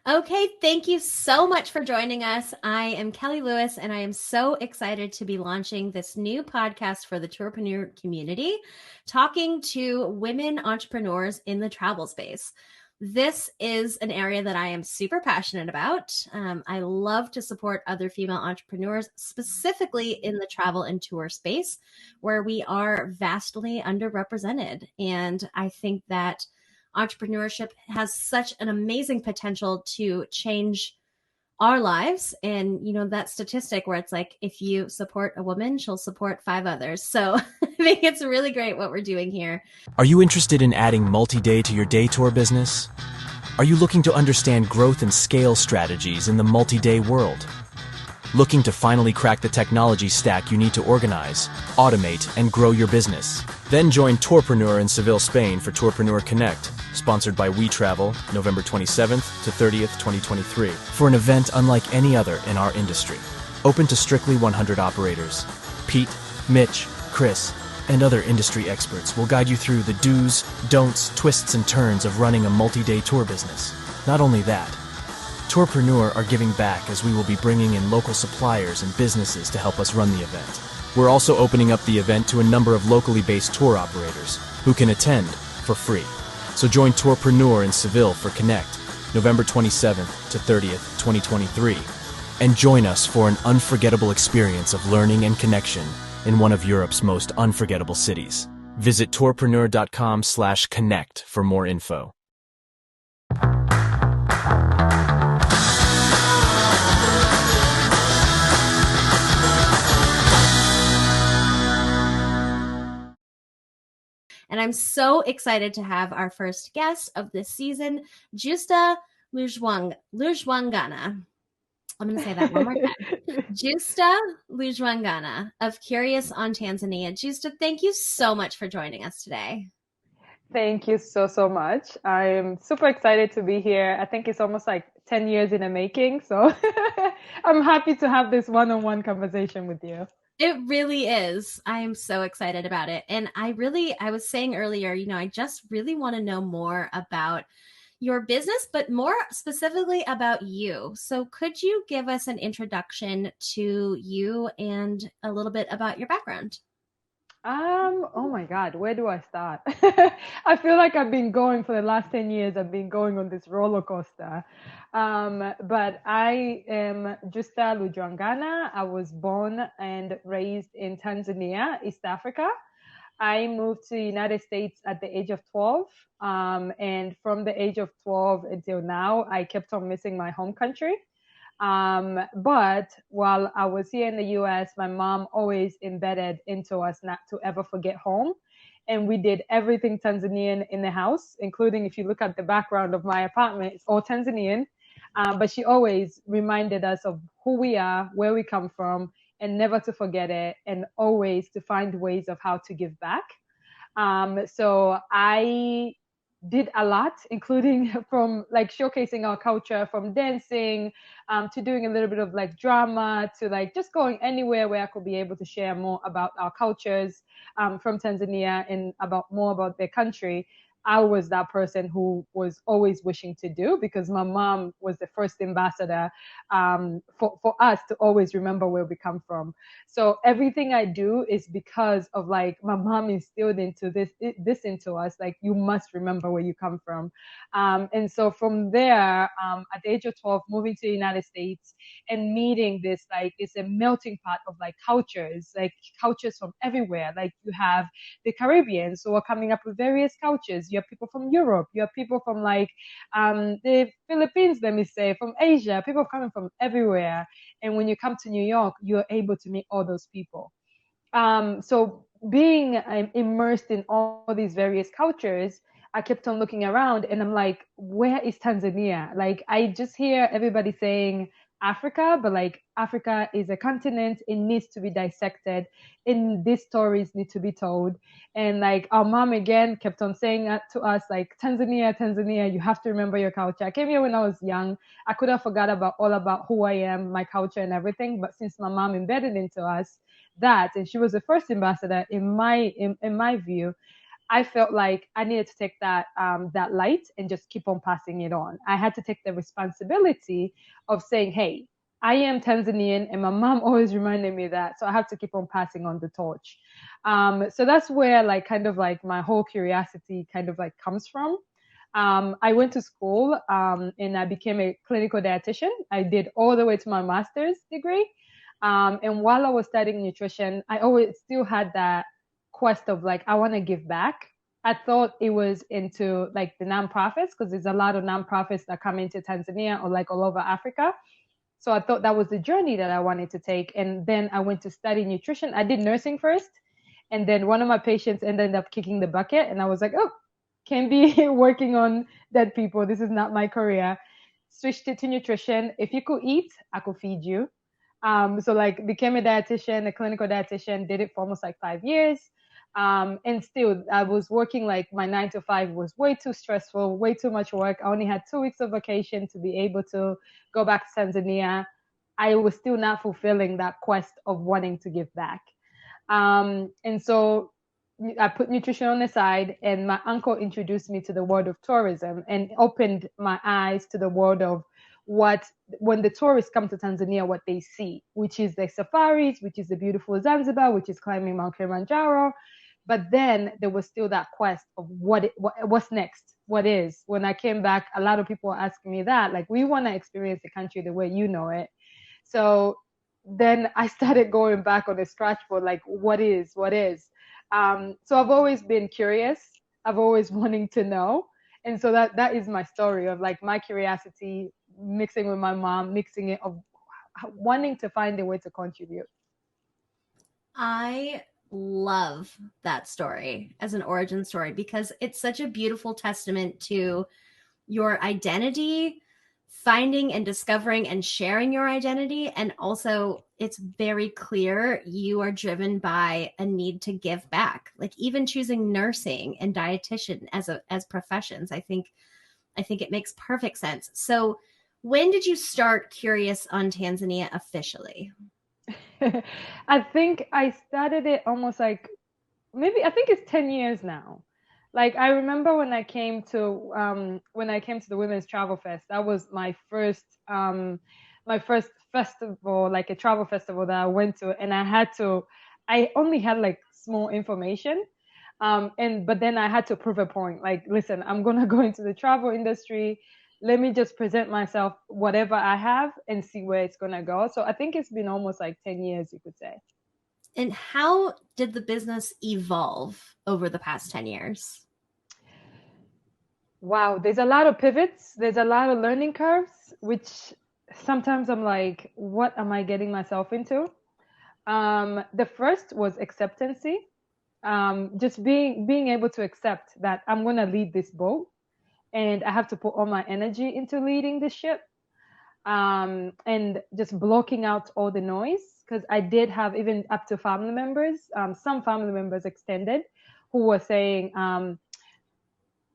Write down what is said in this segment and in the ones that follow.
Okay, thank you so much for joining us. I am Kelly Lewis, and I am so excited to be launching this new podcast for the Tourpreneur community, talking to women entrepreneurs in the travel space. This is an area that I am super passionate about. I love to support other female entrepreneurs, specifically in the travel and tour space, where we are vastly underrepresented. And I think that entrepreneurship has such an amazing potential to change our lives. And, that statistic where it's like, if you support a woman, she'll support five others. So I think it's really great what we're doing here. Are you interested in adding multi-day to your day tour business? Are you looking to understand growth and scale strategies in the multi-day world? Looking to finally crack the technology stack you need to organize, automate, and grow your business? Then join Tourpreneur in Seville, Spain for Tourpreneur Connect, sponsored by We Travel, November 27th to 30th, 2023, for an event unlike any other in our industry. Open to strictly 100 operators. Pete, Mitch, Chris, and other industry experts will guide you through the do's, don'ts, twists, and turns of running a multi-day tour business. Not only that, Tourpreneur are giving back as we will be bringing in local suppliers and businesses to help us run the event. We're also opening up the event to a number of locally based tour operators who can attend for free. So join Tourpreneur in Seville for Connect, November 27th to 30th, 2023, and join us for an unforgettable experience of learning and connection in one of Europe's most unforgettable cities. Visit tourpreneur.com/connect for more info. And I'm so excited to have our first guest of this season, Justa Alujiangan. I'm going to say that one more time. Justa Alujiangan of Curious on Tanzania. Justa, thank you so much for joining us today. Thank you so much. I'm super excited to be here. I think it's almost like 10 years in the making. So I'm happy to have this one-on-one conversation with you. It really is. I am so excited about it. And I was saying earlier, I just really want to know more about your business, but more specifically about you. So could you give us an introduction to you and a little bit about your background? Oh my God, where do I start? I feel like I've been going for the last 10 years. I've been going on this roller coaster. But I am Justa Alujiangan. I was born and raised in Tanzania, East Africa. I moved to the United States at the age of 12. And from the age of 12 until now, I kept on missing my home country. But while I was here in the US, my mom always embedded into us not to ever forget home. And we did everything Tanzanian in the house, including if you look at the background of my apartment, it's all Tanzanian. But she always reminded us of who we are, where we come from, and never to forget it, and always to find ways of how to give back. So I did a lot, including from like showcasing our culture, from dancing to doing a little bit of like drama, to like just going anywhere where I could be able to share more about our cultures from Tanzania and about more about their country. I was that person who was always wishing to do, because my mom was the first ambassador for us to always remember where we come from. So everything I do is because of like my mom instilled into this into us, like you must remember where you come from. And so from there, at the age of 12, moving to the United States and meeting this, like it's a melting pot of like cultures from everywhere. Like you have the Caribbeans who are coming up with various cultures. You have people from Europe. You have people from like the Philippines, let me say, from Asia. People coming from everywhere. And when you come to New York, you're able to meet all those people. So being immersed in all these various cultures, I kept on looking around and I'm like, where is Tanzania? Like, I just hear everybody saying Africa, but like Africa is a continent. It needs to be dissected and these stories need to be told. And like our mom again kept on saying to us, like, Tanzania, you have to remember your culture. I came here when I was young. I could have forgot about all about who I am, my culture and everything. But since my mom embedded into us that, and she was the first ambassador in my view, I felt like I needed to take that light and just keep on passing it on. I had to take the responsibility of saying, hey, I am Tanzanian, and my mom always reminded me that, so I have to keep on passing on the torch. So that's where like kind of like my whole curiosity kind of like comes from. I went to school and I became a clinical dietitian. I did all the way to my master's degree. And while I was studying nutrition, I always still had that quest of like, I want to give back. I thought it was into like the nonprofits, because there's a lot of nonprofits that come into Tanzania or like all over Africa. So I thought that was the journey that I wanted to take. And then I went to study nutrition. I did nursing first. And then one of my patients ended up kicking the bucket. And I was like, oh, can't be working on dead people. This is not my career. Switched it to nutrition. If you could eat, I could feed you. So like became a dietitian, a clinical dietitian, did it for almost like 5 years. And still I was working like my 9 to 5 was way too stressful, way too much work. I only had 2 weeks of vacation to be able to go back to Tanzania. I was still not fulfilling that quest of wanting to give back. And so I put nutrition on the side, and my uncle introduced me to the world of tourism and opened my eyes to the world of what, when the tourists come to Tanzania, what they see, which is the safaris, which is the beautiful Zanzibar, which is climbing Mount Kilimanjaro. But then there was still that quest of what's next, what is. When I came back, a lot of people were asking me that, like, we want to experience the country the way you know it. So then I started going back on the scratch board, like, what is. So I've always been curious. I've always wanting to know. And so that is my story of like my curiosity mixing with my mom, mixing it of wanting to find a way to contribute. I love that story as an origin story because it's such a beautiful testament to your identity, finding and discovering and sharing your identity. And also, it's very clear you are driven by a need to give back. Like even choosing nursing and dietitian as professions, I think it makes perfect sense. So when did you start Curious on Tanzania officially? I think I started it almost like maybe I think it's 10 years now. Like I remember when I came to the Women's Travel Fest, that was my first festival, like a travel festival that I went to, and I only had like small information. But then I had to prove a point. Like, listen, I'm gonna go into the travel industry. Let me just present myself, whatever I have, and see where it's gonna go. So I think it's been almost like 10 years, you could say. And how did the business evolve over the past 10 years? Wow, there's a lot of pivots. There's a lot of learning curves, which sometimes I'm like, what am I getting myself into? The first was acceptancy. Just being able to accept that I'm gonna lead this boat and I have to put all my energy into leading the ship. And just blocking out all the noise, because I did have even up to family members, some family members extended, who were saying,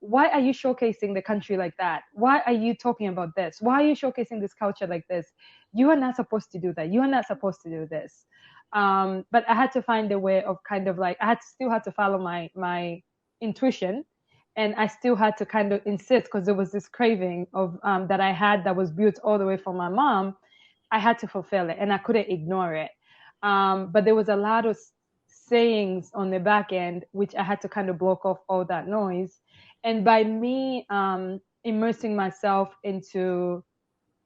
why are you showcasing the country like that? Why are you talking about this? Why are you showcasing this culture like this? You are not supposed to do that. You are not supposed to do this. But I had to find a way of kind of like, still had to follow my intuition. And I still had to kind of insist, because there was this craving of that I had that was built all the way from my mom. I had to fulfill it, and I couldn't ignore it. But there was a lot of sayings on the back end, which I had to kind of block off all that noise. And by me immersing myself into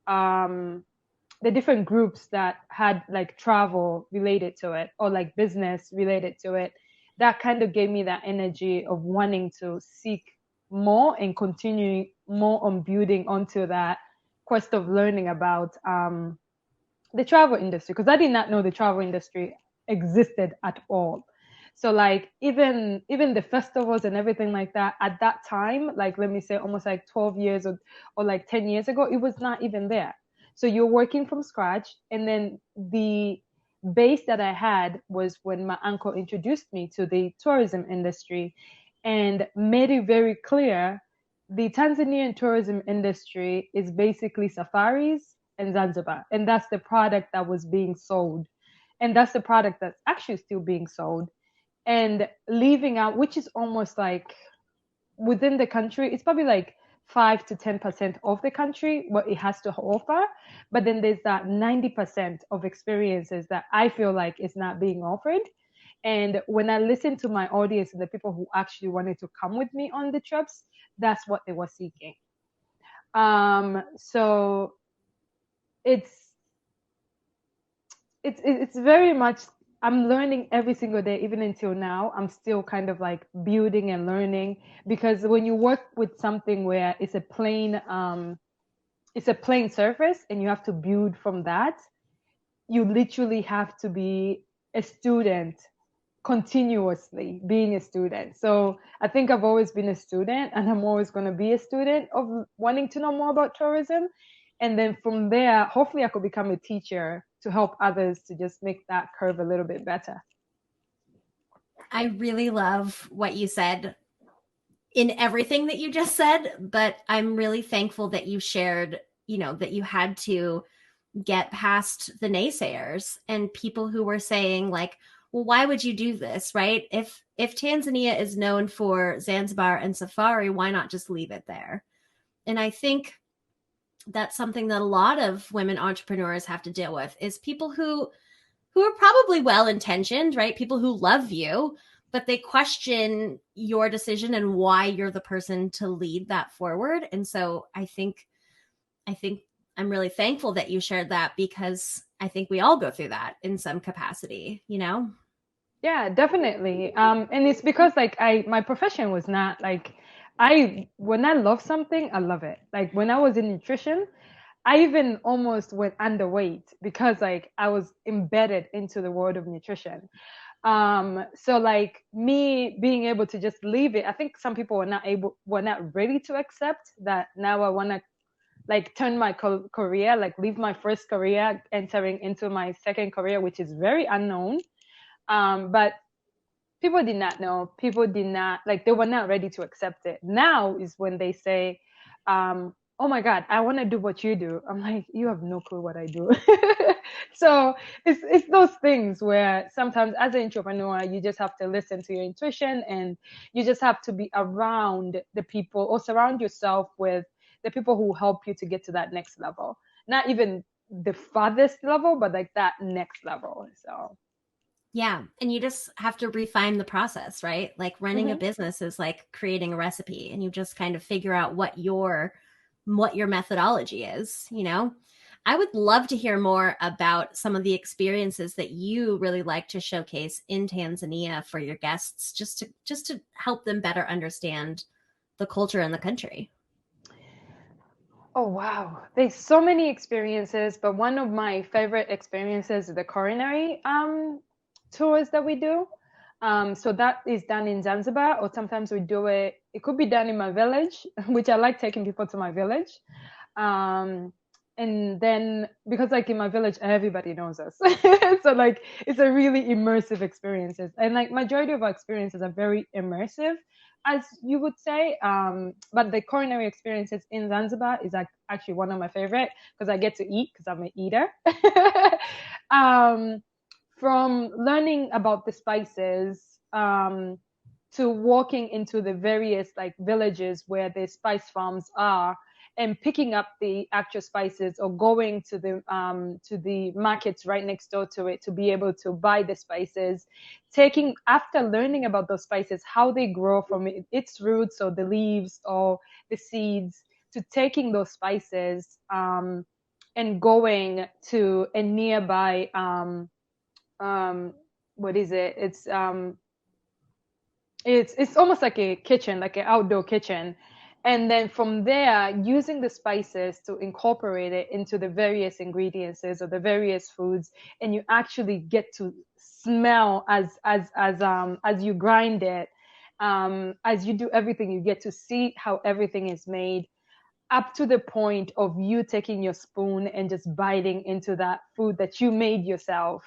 the different groups that had like travel related to it, or like business related to it, that kind of gave me that energy of wanting to seek more and continuing more on building onto that quest of learning about the travel industry, because I did not know the travel industry existed at all. So like even the festivals and everything like that at that time, like let me say almost like 12 years or like 10 years ago, it was not even there. So you're working from scratch. And then the base that I had was when my uncle introduced me to the tourism industry and made it very clear the Tanzanian tourism industry is basically safaris and Zanzibar. And that's the product that was being sold. And that's the product that's actually still being sold. and leaving out, which is almost like within the country, it's probably like 5 to 10% of the country what it has to offer, but then there's that 90% of experiences that I feel like is not being offered. And when I listen to my audience and the people who actually wanted to come with me on the trips, that's what they were seeking. So it's very much, I'm learning every single day. Even until now, I'm still kind of like building and learning, because when you work with something where it's a plain surface and you have to build from that, you literally have to be a student, continuously being a student. So I think I've always been a student, and I'm always going to be a student of wanting to know more about tourism. And then from there, hopefully I could become a teacher to help others to just make that curve a little bit better. I really love what you said in everything that you just said, but I'm really thankful that you shared, that you had to get past the naysayers and people who were saying like, well, why would you do this, right? If Tanzania is known for Zanzibar and safari, why not just leave it there? And I think that's something that a lot of women entrepreneurs have to deal with, is people who are probably well-intentioned, right? People who love you, but they question your decision and why you're the person to lead that forward. And so I think I'm really thankful that you shared that, because I think we all go through that in some capacity, Yeah, definitely. And it's because like my profession was not like, when I love something, I love it. Like when I was in nutrition, I even almost went underweight because like I was embedded into the world of nutrition. So like me being able to just leave it, I think some people were not ready to accept that now I want to like turn my career, like leave my first career, entering into my second career, which is very unknown. But people did not know. People did not, like, they were not ready to accept it. Now is when they say, oh my God, I want to do what you do. I'm like, you have no clue what I do. So it's those things where sometimes as an entrepreneur, you just have to listen to your intuition, and you just have to be around the people, or surround yourself with the people who help you to get to that next level. Not even the farthest level, but like that next level. So yeah. And you just have to refine the process, right? Like running a mm-hmm. business is like creating a recipe, and you just kind of figure out what your methodology is, I would love to hear more about some of the experiences that you really like to showcase in Tanzania for your guests, just to help them better understand the culture and the country. Oh wow, there's so many experiences, but one of my favorite experiences is the culinary tours that we do. So that is done in Zanzibar, or sometimes we do it. It could be done in my village, which I like taking people to my village. And then because like in my village, everybody knows us, so like it's a really immersive experiences, and like majority of our experiences are very immersive, as you would say. But the culinary experiences in Zanzibar is like actually one of my favorite, because I get to eat because I'm an eater. um, from learning about the spices, to walking into the various like villages where the spice farms are, and picking up the actual spices, or going to the markets right next door to it to be able to buy the spices, taking, after learning about those spices, how they grow from its roots, or the leaves or the seeds, to taking those spices, and going to a nearby what is it? It's almost like a kitchen, like an outdoor kitchen. And then from there, using the spices to incorporate it into the various ingredients or the various foods, and you actually get to smell as you grind it, as you do everything, you get to see how everything is made, up to the point of you taking your spoon and just biting into that food that you made yourself.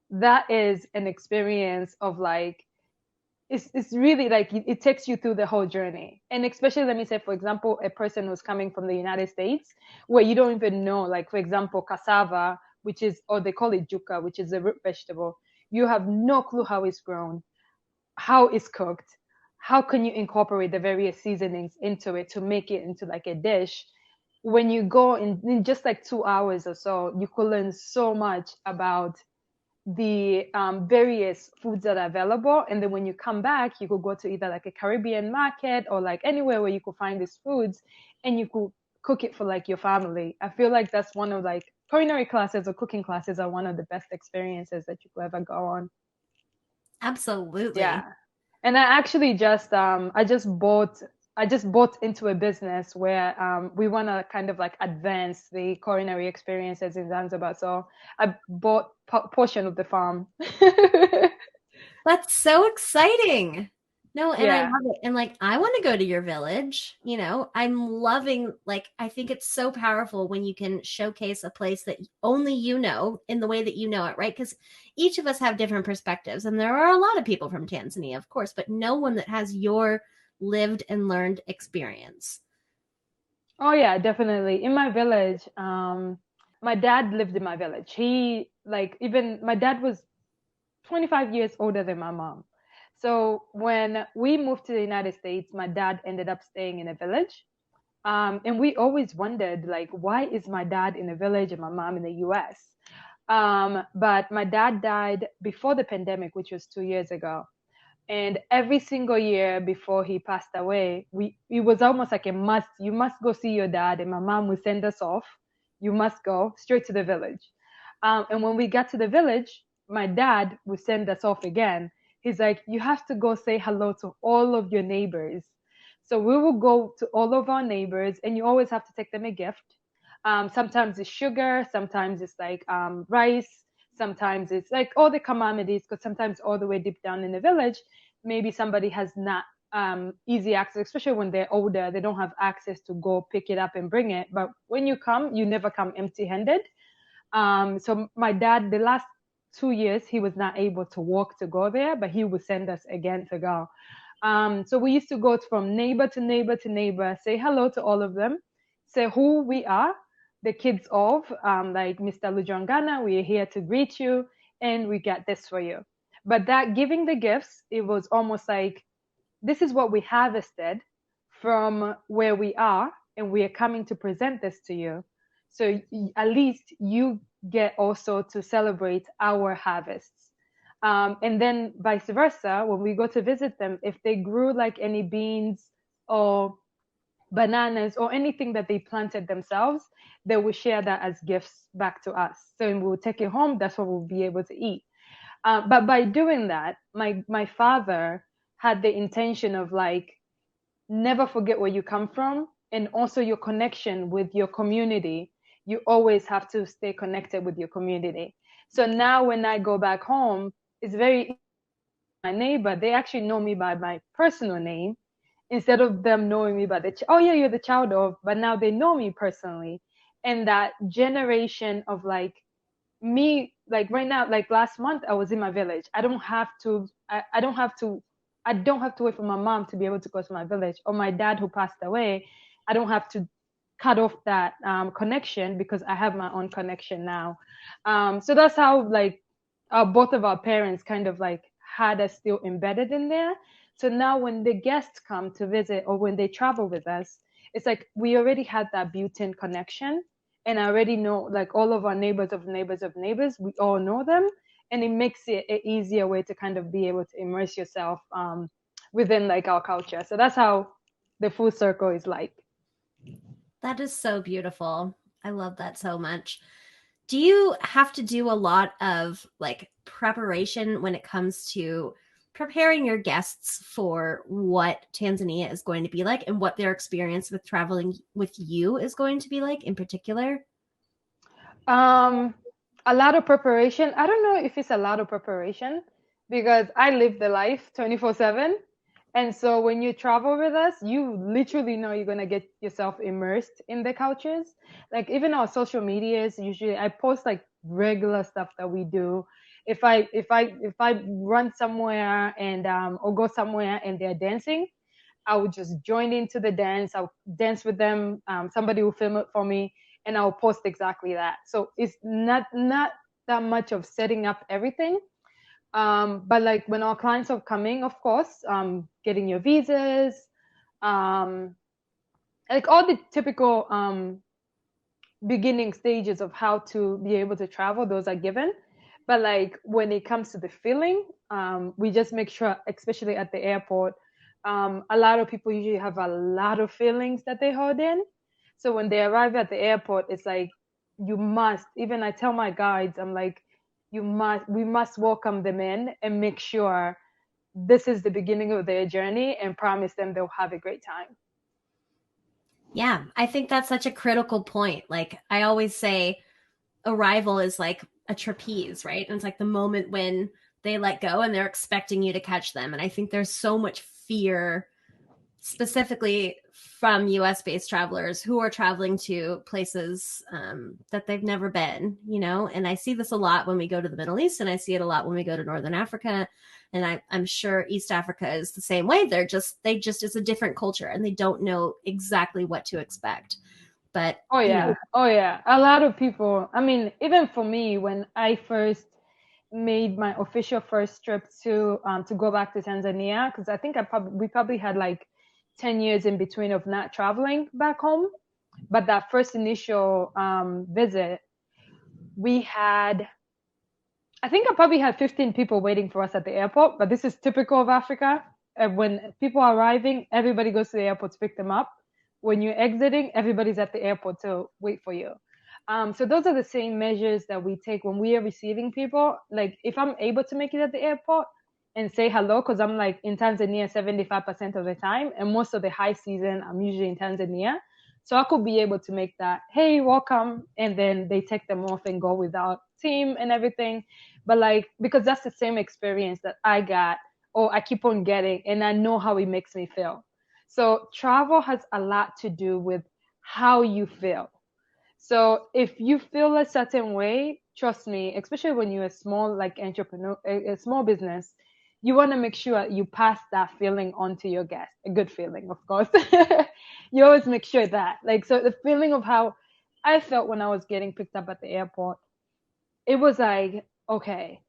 That is an experience of like, it's really like it takes you through the whole journey. And especially, let me say, for example, a person who's coming from the United States, where you don't even know, like for example, cassava, which is, or they call it juca, which is a root vegetable, you have no clue how it's grown. how it's cooked, how can you incorporate the various seasonings into it to make it into like a dish. When you go in just like 2 hours or so, you could learn so much about the various foods that are available. And then when you come back, you could go to either like a Caribbean market or like anywhere where you could find these foods, and you could cook it for like your family. I feel like that's one of like culinary classes or cooking classes are one of the best experiences that you could ever go on. Absolutely. Yeah. And I actually just I just bought into a business where we want to kind of like advance the culinary experiences in Zanzibar. So I bought portion of the farm. That's so exciting. No, and I Yeah. love it. And like, I want to go to your village. I'm loving, like, I think it's so powerful when you can showcase a place that only you know in the way that you know it, right? Because each of us have different perspectives. And there are a lot of people from Tanzania, of course, but no one that has your lived and learned experience. Oh yeah, definitely. In my village, my dad lived in my village. He like even my dad was 25 years older than my mom. So when we moved to the United States, my dad ended up staying in a village. And we always wondered, like, why is my dad in a village and my mom in the US? But my dad died before the pandemic, which was 2 years ago. And every single year before he passed away, it was almost like a must. You must go see your dad, and my mom would send us off. You must go straight to the village. And when we got to the village, my dad would send us off again. He's like, you have to go say hello to all of your neighbors. So we will go to all of our neighbors, and you always have to take them a gift. Sometimes it's sugar, sometimes it's like rice, sometimes it's like all the commodities, because sometimes all the way deep down in the village, maybe somebody has not easy access, especially when they're older, they don't have access to go pick it up and bring it. But when you come, you never come empty handed. So my dad, the last 2 years, he was not able to walk to go there, but he would send us again to go. So we used to go from neighbor to neighbor to neighbor, say hello to all of them, say who we are, the kids of, like Mr. Alujiangan, we are here to greet you, and we got this for you. But that giving the gifts, it was almost like, this is what we harvested from where we are, and we are coming to present this to you. So at least you get also to celebrate our harvests. And then vice versa, when we go to visit them, if they grew like any beans or bananas or anything that they planted themselves, they will share that as gifts back to us. So we'll take it home. That's what we'll be able to eat. But by doing that, my father had the intention of like, never forget where you come from, and also your connection with your community. You always have to stay connected with your community. So now when I go back home, it's very my neighbor, they actually know me by my personal name instead of them knowing me by oh yeah, you're the child of, but now they know me personally. And that generation of like me, like right now, like last month I was in my village. I don't have to wait for my mom to be able to go to my village, or my dad who passed away. I don't have to cut off that connection because I have my own connection now. So that's how like both of our parents kind of like had us still embedded in there. So now when the guests come to visit or when they travel with us, it's like we already had that built-in connection, and I already know like all of our neighbors of neighbors of neighbors. We all know them, and it makes it an easier way to kind of be able to immerse yourself within like our culture. So that's how the full circle is like. That is so beautiful. I love that so much. Do you have to do a lot of like preparation when it comes to preparing your guests for what Tanzania is going to be like and what their experience with traveling with you is going to be like in particular? Um, a lot of preparation. I don't know if it's a lot of preparation because I live the life 24/7. And so when you travel with us, you literally know you're going to get yourself immersed in the cultures. Like even our social medias, usually I post like regular stuff that we do. If I run somewhere and or go somewhere and they're dancing, I would just join into the dance. I'll dance with them. Somebody will film it for me, and I'll post exactly that. So it's not that much of setting up everything. But like when our clients are coming, of course, getting your visas, like all the typical beginning stages of how to be able to travel, those are given. But like when it comes to the feeling, we just make sure, especially at the airport, a lot of people usually have a lot of feelings that they hold in. So when they arrive at the airport, it's like you must, even I tell my guides, I'm like, we must welcome them in and make sure this is the beginning of their journey and promise them they'll have a great time. Yeah, I think that's such a critical point. Like I always say, arrival is like a trapeze, right? And it's like the moment when they let go and they're expecting you to catch them. And I think there's so much fear, specifically from US based travelers who are traveling to places that they've never been, you know? And I see this a lot when we go to the Middle East, and I see it a lot when we go to Northern Africa. And I'm sure East Africa is the same way. They just, it's a different culture and they don't know exactly what to expect. But, Oh you know, yeah, oh yeah. A lot of people. I mean, even for me, when I first made my official first trip to go back to Tanzania, because I think we probably had like 10 years in between of not traveling back home. But that first initial visit, we had, I think I probably had 15 people waiting for us at the airport. But this is typical of Africa. When people are arriving, everybody goes to the airport to pick them up. When you're exiting, everybody's at the airport to wait for you. So those are the same measures that we take when we are receiving people. Like if I'm able to make it at the airport and say hello, because I'm like in Tanzania 75% of the time, and most of the high season, I'm usually in Tanzania. So I could be able to make that, hey, welcome, and then they take them off and go without team and everything. But like, because that's the same experience that I got, or I keep on getting, and I know how it makes me feel. So travel has a lot to do with how you feel. So if you feel a certain way, trust me, especially when you're a small like entrepreneur, a small business, you want to make sure you pass that feeling on to your guest. A good feeling, of course. You always make sure that. Like so the feeling of how I felt when I was getting picked up at the airport, it was like, okay,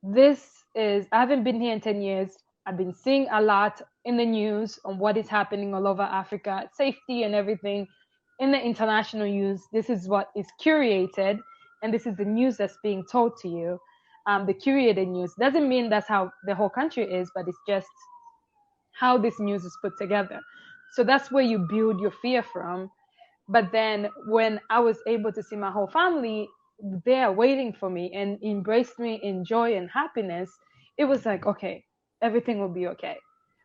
I haven't been here in 10 years. I've been seeing a lot in the news on what is happening all over Africa, safety and everything. In the international news, this is what is curated, and this is the news that's being told to you. The curated news doesn't mean that's how the whole country is, but it's just how this news is put together. So that's where you build your fear from. But then when I was able to see my whole family there waiting for me and embraced me in joy and happiness, it was like, okay, everything will be okay.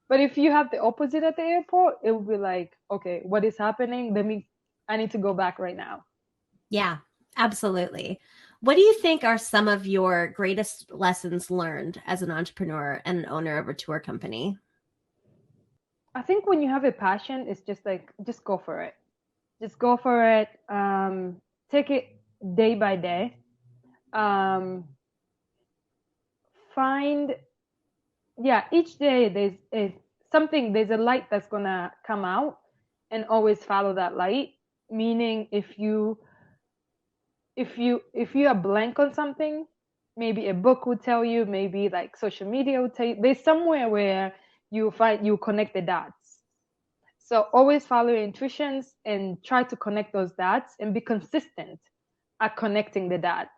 But if you have the opposite at the airport, it will be like, okay, what is happening? I need to go back right now. yeah, absolutely. What do you think are some of your greatest lessons learned as an entrepreneur and an owner of a tour company? I think when you have a passion, it's just like, just go for it. Just go for it. Take it day by day. Um, find, yeah, each day there's a light that's gonna come out, and always follow that light. Meaning, if you are blank on something, maybe a book would tell you, maybe like social media would tell you. There's somewhere where you connect the dots. So always follow your intuitions and try to connect those dots and be consistent at connecting the dots.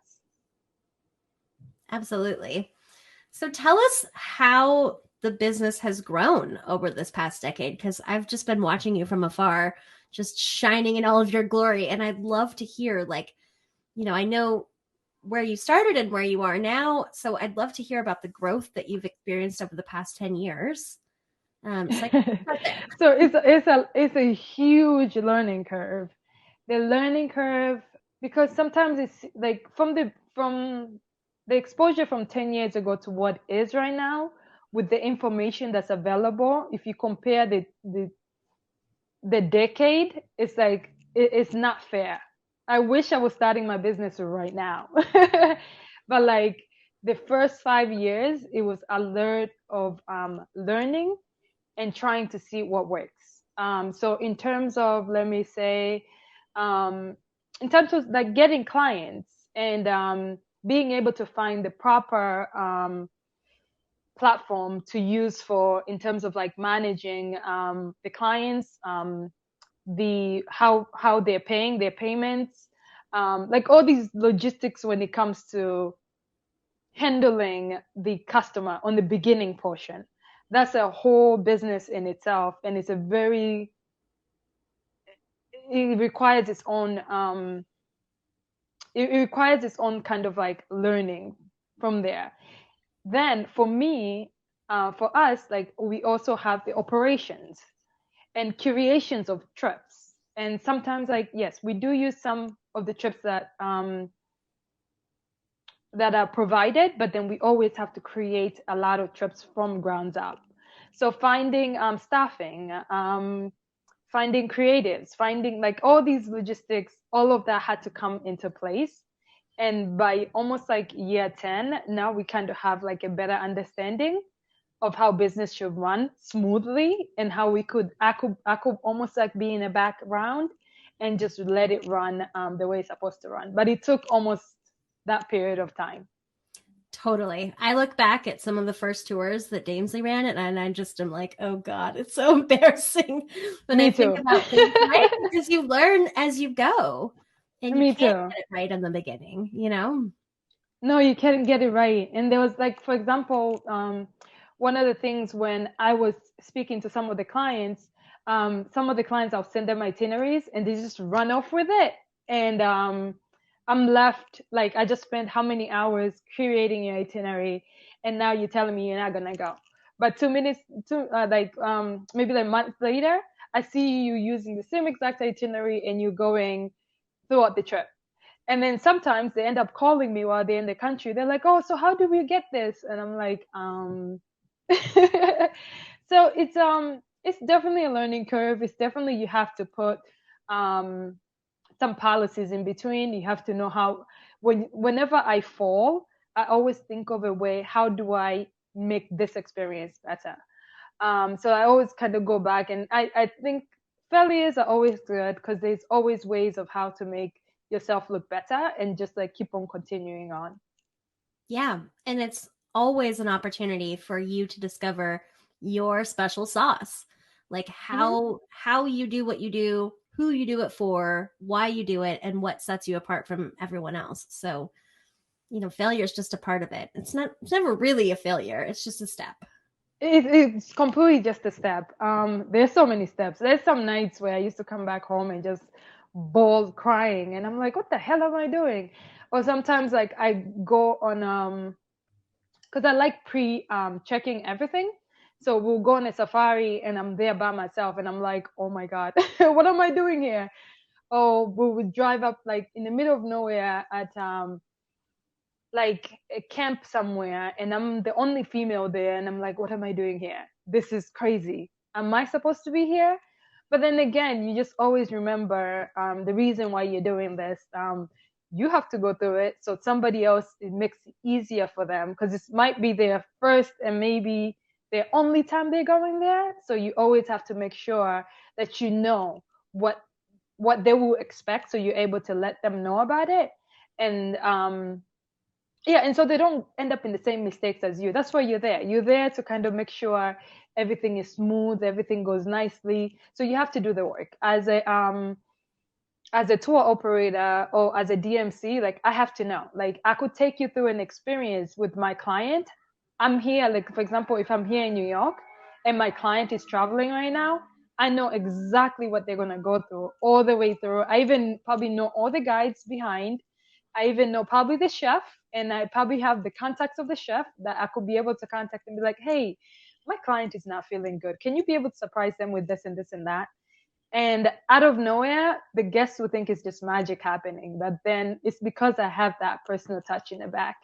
Absolutely. So tell us how the business has grown over this past decade, because I've just been watching you from afar, just shining in all of your glory. And I'd love to hear, like, I know where you started and where you are now. So I'd love to hear about the growth that you've experienced over the past 10 years. So it's a huge learning curve. The learning curve, because sometimes it's like from the exposure from 10 years ago to what is right now, with the information that's available, if you compare the decade, it's like it's not fair. I wish I was starting my business right now. But like the first 5 years, it was a lot of learning and trying to see what works. So in terms of, let me say, in terms of like getting clients and being able to find the proper platform to use for in terms of like managing the clients, how they're paying their payments, like all these logistics when it comes to handling the customer on the beginning portion. That's a whole business in itself, and it's it requires its own it requires its own kind of like learning from there. Then for me, for us, like we also have the operations and curations of trips. And sometimes, like, yes, we do use some of the trips that are provided, but then we always have to create a lot of trips from ground up. So finding staffing, finding creatives, finding like all these logistics, all of that had to come into place. And by almost like year 10, now we kind of have like a better understanding of how business should run smoothly, and how I could almost like be in the background and just let it run the way it's supposed to run. But it took almost that period of time. Totally. I look back at some of the first tours that Damesley ran, and I just am like, oh God, it's so embarrassing when I think about things, right? Because you learn as you go, and you can't get it right in the beginning, you know? No, you can't get it right. And there was like, for example, one of the things when I was speaking to some of the clients, I'll send them itineraries and they just run off with it. And I'm left, like, I just spent how many hours creating your itinerary, and now you're telling me you're not gonna go. But 2 minutes, maybe like a month later, I see you using the same exact itinerary and you're going throughout the trip. And then sometimes they end up calling me while they're in the country. They're like, oh, so how did we get this? And I'm like, So it's definitely a learning curve. It's definitely, you have to put some policies in between. You have to know how, whenever I fall, I always think of a way, how do I make this experience better? So I always kind of go back, and I think failures are always good, because there's always ways of how to make yourself look better and just like keep on continuing on. Yeah. And it's always an opportunity for you to discover your special sauce, like how you do what you do, who you do it for, why you do it, and what sets you apart from everyone else. So, you know, failure is just a part of it. It's never really a failure. It's just a step. It's completely just a step. There's so many steps. There's some nights where I used to come back home and just bawl crying, and I'm like, what the hell am I doing? Or sometimes like I go on because I like checking everything. So we'll go on a safari and I'm there by myself and I'm like, oh my God, what am I doing here? Or we would drive up like in the middle of nowhere at like a camp somewhere, and I'm the only female there, and I'm like, what am I doing here? This is crazy. Am I supposed to be here? But then again, you just always remember the reason why you're doing this. You have to go through it, so somebody else, it makes it easier for them, because it might be their first and maybe their only time they're going there. So you always have to make sure that you know what they will expect, so you're able to let them know about it. And and so they don't end up in the same mistakes as you. That's why you're there. You're there to kind of make sure everything is smooth, everything goes nicely. So you have to do the work as a tour operator or as a DMC. Like, I have to know. Like, I could take you through an experience with my client. I'm here, like, for example, if I'm here in New York and my client is traveling right now, I know exactly what they're going to go through all the way through. I even probably know all the guides behind. I even know probably the chef, and I probably have the contacts of the chef that I could be able to contact and be like, hey, my client is not feeling good. Can you be able to surprise them with this and this and that? And out of nowhere, the guests would think it's just magic happening. But then it's because I have that personal touch in the back.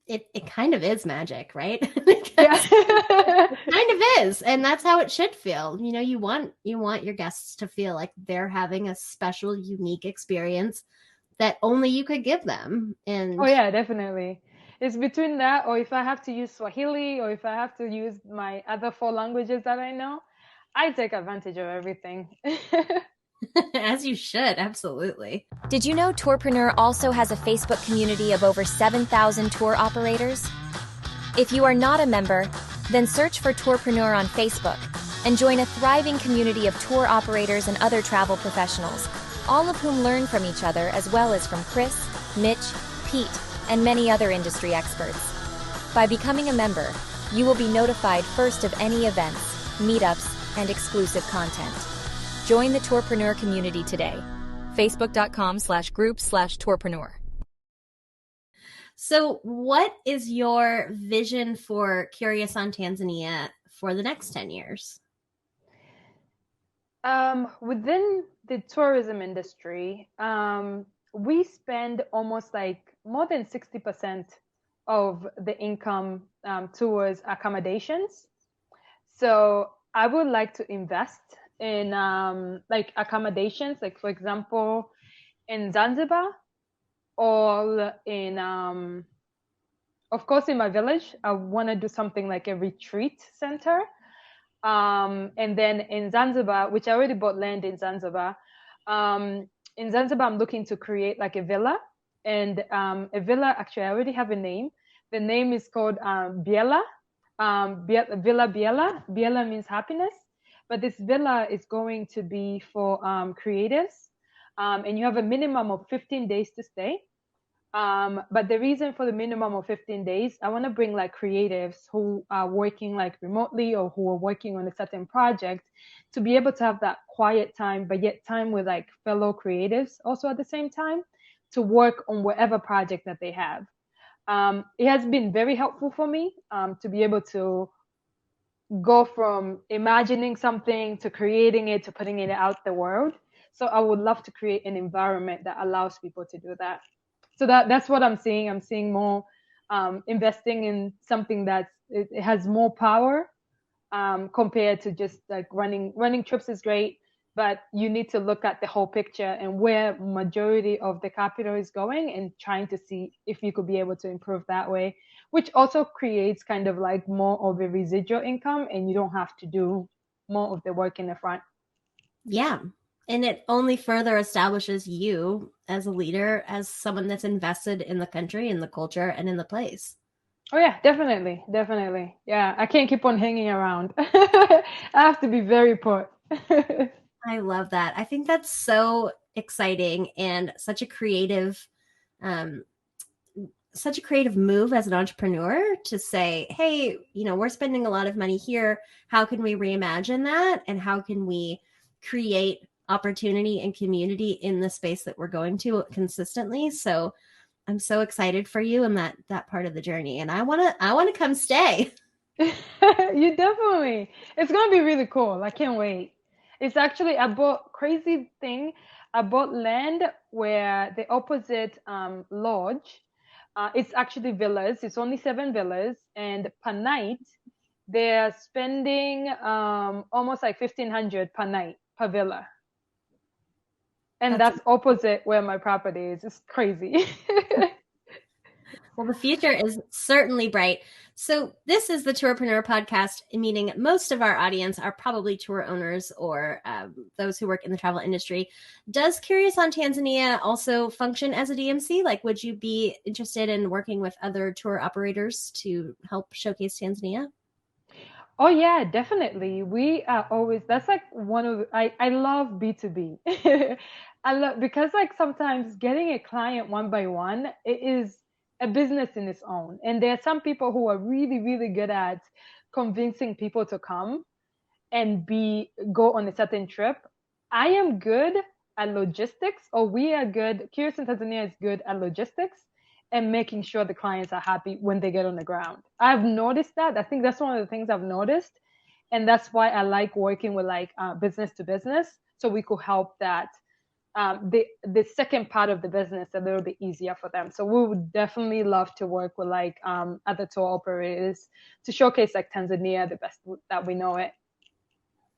It kind of is magic, right? Yeah. It kind of is. And that's how it should feel. You know, you want your guests to feel like they're having a special, unique experience that only you could give them. And oh yeah, definitely. It's between that, or if I have to use Swahili, or if I have to use my other 4 languages that I know, I take advantage of everything. As you should, absolutely. Did you know Tourpreneur also has a Facebook community of over 7,000 tour operators? If you are not a member, then search for Tourpreneur on Facebook and join a thriving community of tour operators and other travel professionals, all of whom learn from each other as well as from Chris, Mitch, Pete, and many other industry experts. By becoming a member, you will be notified first of any events, meetups, and exclusive content. Join the Tourpreneur community today. Facebook.com/group/Tourpreneur. So, what is your vision for Curious on Tanzania for the next 10 years? Within the tourism industry, we spend almost like more than 60% of the income towards accommodations. So I would like to invest in like accommodations, like for example, in Zanzibar or in, of course, in my village. I want to do something like a retreat center. And then in Zanzibar, which I already bought land in Zanzibar, I'm looking to create like a villa. And a villa, actually, I already have a name. The name is called Biela. Villa Biela. Biela means happiness. But this villa is going to be for creatives. And you have a minimum of 15 days to stay. But the reason for the minimum of 15 days, I want to bring like creatives who are working like remotely or who are working on a certain project to be able to have that quiet time, but yet time with like fellow creatives also at the same time to work on whatever project that they have. It has been very helpful for me to be able to go from imagining something to creating it to putting it out the world. So I would love to create an environment that allows people to do that. So that's what I'm seeing. I'm seeing more investing in something it has more power compared to just like running trips is great, but you need to look at the whole picture and where majority of the capital is going and trying to see if you could be able to improve that way, which also creates kind of like more of a residual income and you don't have to do more of the work in the front. Yeah. And it only further establishes you as a leader, as someone that's invested in the country, in the culture, and in the place. Oh yeah, definitely. Definitely. Yeah, I can't keep on hanging around. I have to be very put. I love that. I think that's so exciting and such a creative move as an entrepreneur to say, hey, we're spending a lot of money here. How can we reimagine that? And how can we create opportunity and community in the space that we're going to consistently? So I'm so excited for you and that part of the journey. And I want to come stay. You definitely. It's going to be really cool. I can't wait. It's actually, I bought land where the opposite lodge, it's actually villas. It's only 7 villas. And per night, they're spending almost like 1,500 per night per villa. And that's opposite where my property is. It's crazy. Well, the future is certainly bright. So this is the Tourpreneur podcast, meaning most of our audience are probably tour owners or those who work in the travel industry. Does Curious on Tanzania also function as a DMC? Like, would you be interested in working with other tour operators to help showcase Tanzania? Oh yeah, definitely. We are always, that's like I love B2B. Because like sometimes getting a client one by one, it is a business in its own. And there are some people who are really, really good at convincing people to come and go on a certain trip. I am good at logistics, or we are good. Curious in Tanzania is good at logistics and making sure the clients are happy when they get on the ground. I've noticed that. I think that's one of the things I've noticed. And that's why I like working with like business to business. So we could help that the second part of the business a little bit easier for them. So we would definitely love to work with like other tour operators to showcase like Tanzania the best that we know it.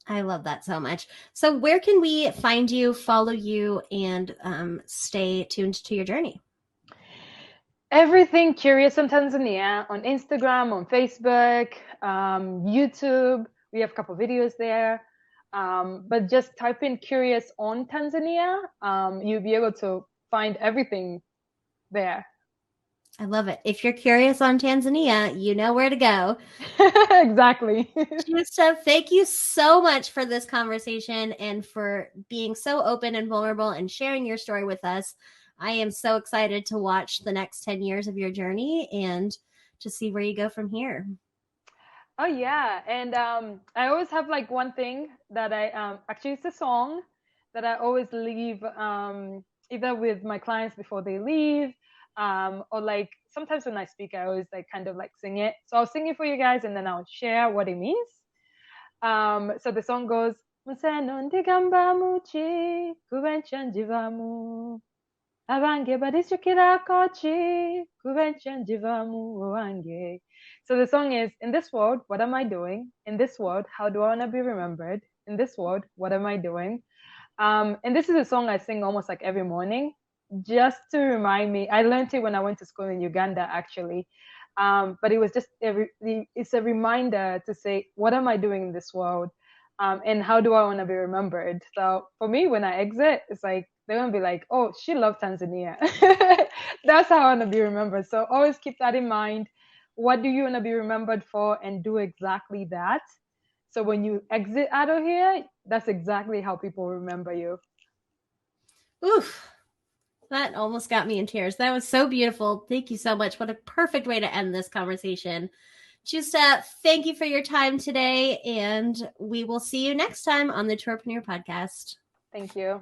I love that so much. So where can we find you, follow you, and stay tuned to your journey? Everything Curious on Tanzania on Instagram, on Facebook, YouTube. We have a couple videos there. But just type in Curious on Tanzania. You'll be able to find everything there. I love it. If you're curious on Tanzania, you know where to go. Exactly. Justa, thank you so much for this conversation and for being so open and vulnerable and sharing your story with us. I am so excited to watch the next 10 years of your journey and to see where you go from here. Oh yeah, and I always have like one thing that I actually it's a song that I always leave either with my clients before they leave, or like sometimes when I speak, I always like kind of like sing it. So I'll sing it for you guys, and then I'll share what it means. So the song goes, Museno ndigamba muchi kubencha njivamu abange badisukira kochi kubencha njivamu wange. So the song is, in this world, what am I doing? In this world, how do I want to be remembered? In this world, what am I doing? And this is a song I sing almost like every morning, just to remind me. I learned it when I went to school in Uganda, actually. But it was just it's a reminder to say, what am I doing in this world? And how do I want to be remembered? So for me, when I exit, it's like they're gonna be like, oh, she loved Tanzania. That's how I want to be remembered. So always keep that in mind. What do you want to be remembered for, and do exactly that. So when you exit out of here, that's exactly how people remember you. Oof. That almost got me in tears. That was so beautiful. Thank you so much. What a perfect way to end this conversation. Justa, thank you for your time today, and we will see you next time on the Tourpreneur podcast. Thank you.